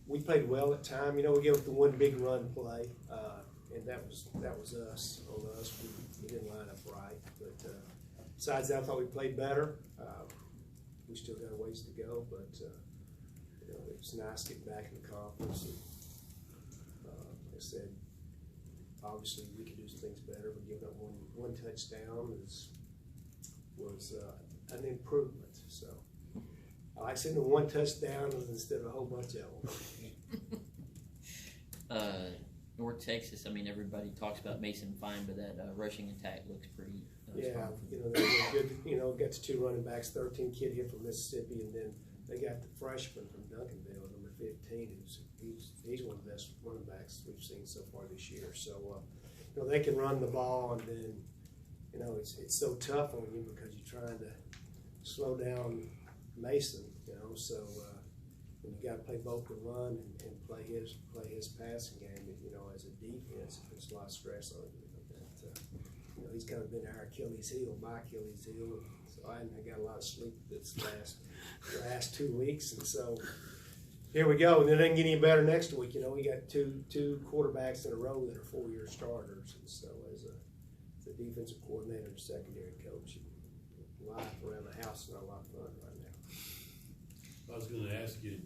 We played well at time. You know, we gave up the one big run play, and that was us on us. We didn't line up right. But besides that, I thought we played better. We still got a ways to go, but you know, it was nice getting back in the conference. And, like I said, obviously we could do things better, but giving up one touchdown was an improvement. So I like seeing the one touchdown instead of a whole bunch of them. North Texas, I mean, everybody talks about Mason Fine, but that rushing attack looks pretty strong. You know, they're good. You know, got the two running backs, 13 kid here from Mississippi, and then they got the freshman from Duncanville, number 15. He's one of the best running backs we've seen so far this year. So, you know, they can run the ball, and then, you know, it's so tough on you because you're trying to slow down Mason. You know, so when you got to play both the run and play his passing game, you know, as a defense, it's a lot of stress on you. But, you know, he's kind of been our Achilles heel, my Achilles heel. So I got a lot of sleep this last 2 weeks, and so here we go. And then it doesn't get any better next week. You know, we got two quarterbacks in a row that are 4-year starters, and so as a defensive coordinator and secondary coach, life around the house is not a lot of fun right now. I was going to ask you,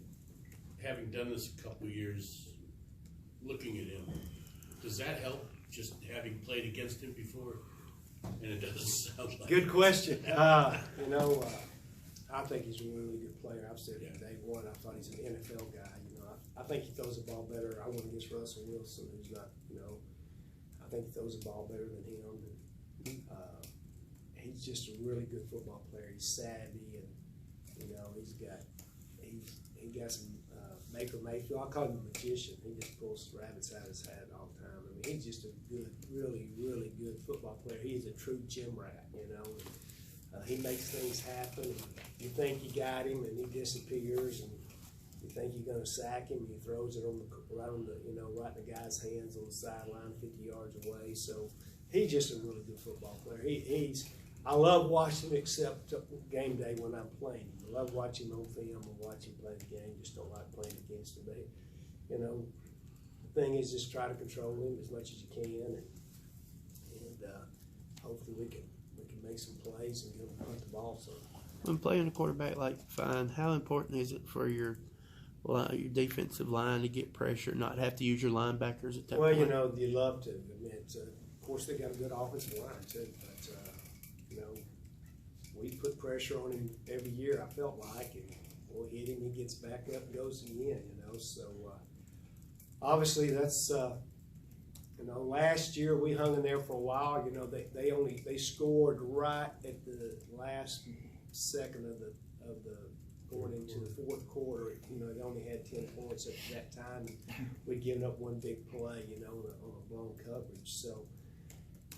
having done this a couple of years, looking at him, does that help, just having played against him before? And it doesn't sound like Good question. You know, I think he's a really good player. I've said from day one, I thought he's an NFL guy. You know, I think he throws the ball better. I went against Russell Wilson, who's not, you know, I think he throws the ball better than him. And, he's just a really good football player. He's savvy, and you know, he got some Baker Mayfield. I call him a magician. He just pulls rabbits out of his hat all the time. I mean, he's just a good, really, really good football player. He's a true gym rat, you know. He makes things happen. And you think you got him, and he disappears, and you think you're going to sack him, and he throws it right in the guy's hands on the sideline, 50 yards away. So he's just a really good football player. I love watching him except game day when I'm playing him. I love watching him on film and watching him play the game. Just don't like playing against him. But, you know, the thing is just try to control him as much as you can, and hopefully we can make some plays and get him to punt the ball. So when playing a quarterback like Fine, how important is it for your defensive line to get pressure, not have to use your linebackers at that point? Well, you know, you love to. I mean, of course they got a good offensive line too, but you know, we put pressure on him every year, I felt like, and we'll hit him, he gets back up and goes again, you know. So obviously that's you know, last year we hung in there for a while. You know, they scored right at the last second of the going into the fourth quarter. You know, they only had 10 points at that time. We'd given up one big play, you know, on a blown coverage. So,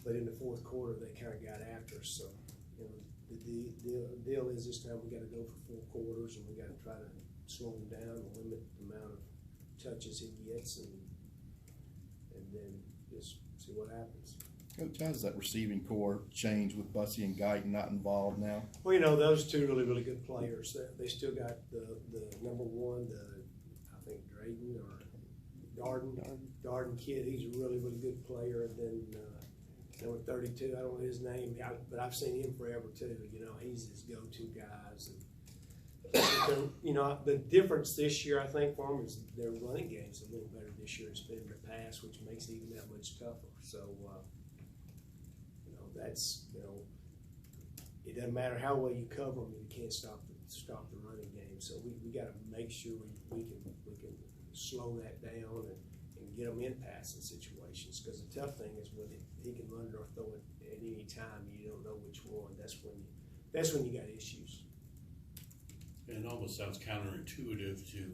but in the fourth quarter, they kind of got after us. So, you know, the deal is this time we got to go for 4 quarters, and we got to try to slow him down and limit the amount of touches he gets, and then just see what happens. Coach, how does that receiving core change with Bussey and Guyton not involved now? Well, you know, those two really, really good players. They still got the number one, I think Drayden or Darden kid. He's a really, really good player. And then number 32, I don't know his name, but I've seen him forever too. You know, he's his go-to guys. And you know, the difference this year, I think, for them is their running game's a little better this year. It's been in the past, which makes it even that much tougher. So, you know, that's, you know, it doesn't matter how well you cover them, you can't stop the running game. So we got to make sure we can slow that down and get them in passing situations. Because the tough thing is when he can run it or throw it at any time, you don't know which one. That's when you got issues. And it almost sounds counterintuitive to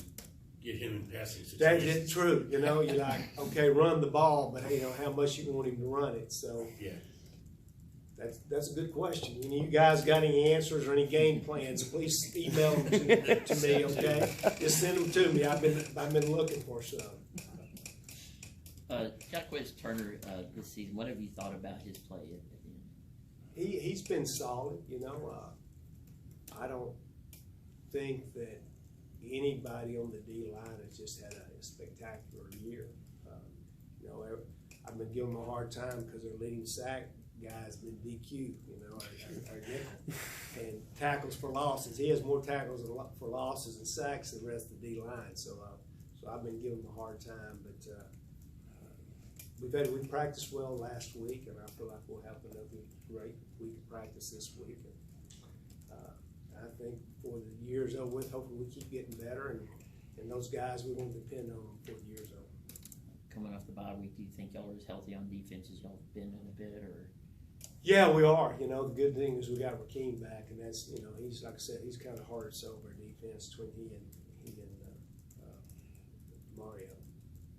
get him in passing situations. That is true. You know, you're like, okay, run the ball, but you know how much you want him to run it. So yeah, that's a good question. You guys got any answers or any game plans? Please email them to me. Okay, just send them to me. I've been looking for some. Jacquez Turner this season. What have you thought about his play at the end? He's been solid. You know, I don't think that anybody on the D line has just had a spectacular year. You know, I've been giving them a hard time because their leading sack guy's been DQ, you know, our nickel. And tackles for losses. He has more tackles for losses and sacks than the rest of the D line. So I've been giving him a hard time, but we practiced well last week, and I feel like we'll have another great week of practice this week. And, I think before the year's over with, hopefully we keep getting better, and those guys we won't depend on them before the year's over. Coming off the bye week, do you think y'all are as healthy on defense as y'all been in a bit, or? Yeah, we are. You know, the good thing is we got Rakeem back, and that's, you know, he's, like I said, he's kind of hard to sell our defense between he and Mario.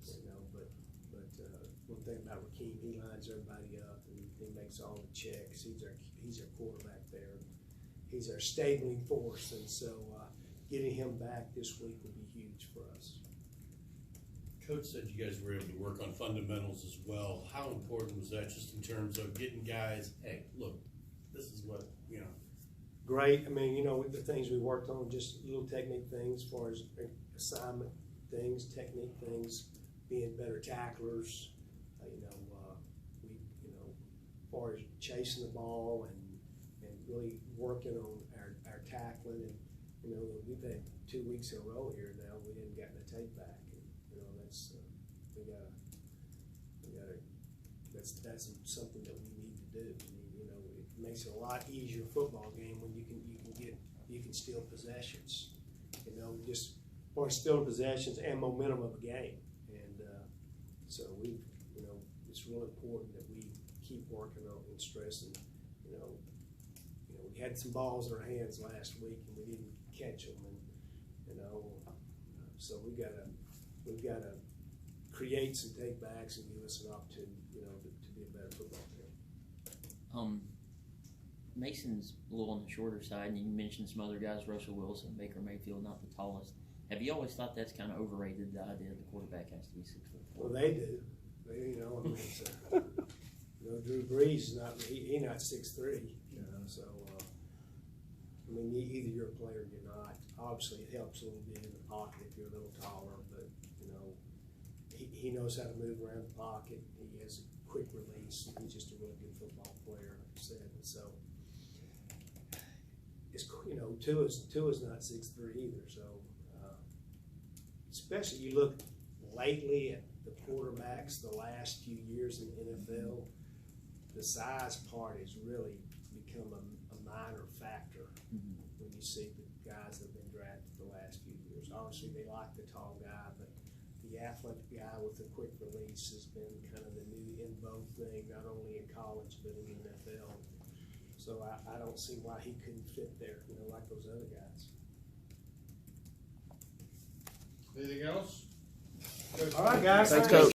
You know, but one thing about Rakeem, he lines everybody up and he makes all the checks. He's our quarterback there. He's our stabling force, and so getting him back this week will be huge for us. Coach said you guys were able to work on fundamentals as well. How important was that, just in terms of getting guys, hey, look, this is what, you know. Great. I mean, you know, the things we worked on, just little technique things as far as assignment things, technique things, being better tacklers. As far as chasing the ball and really working on our tackling. And, you know, we've had 2 weeks in a row here now. We haven't gotten a tape back. You know, that's that's something that we need to do. I mean, you know, it makes it a lot easier football game when you can steal possessions. You know, just or stealing possessions and momentum of a game. And so it's real important that we keep working on and stressing. You know, we had some balls in our hands last week and we didn't catch them, and so we've got to create some take backs and give us an opportunity, to be a better football team. Mason's a little on the shorter side, and you mentioned some other guys, Russell Wilson, Baker Mayfield, not the tallest. Have you always thought that's kind of overrated, the idea that the quarterback has to be 6'4"? Well, they do. I mean, Drew Brees is not he's not 6'3", so I mean, either you're a player or you're not. Obviously, it helps a little bit in the pocket if you're a little taller, but he knows how to move around the pocket. He has a quick release. He's just a really good football player, like I said. And so, Tua's not 6'3" either. So, especially you look lately at the quarterbacks the last few years in the NFL, the size part has really become a minor factor when you see the guys that have been drafted the last few years. Obviously, they like the tall guy, but the athletic guy with the quick release has been kind of the new in vogue thing, not only in college but in the NFL. So I don't see why he couldn't fit there, like those other guys. Anything else? All right, guys. Thanks, Coach.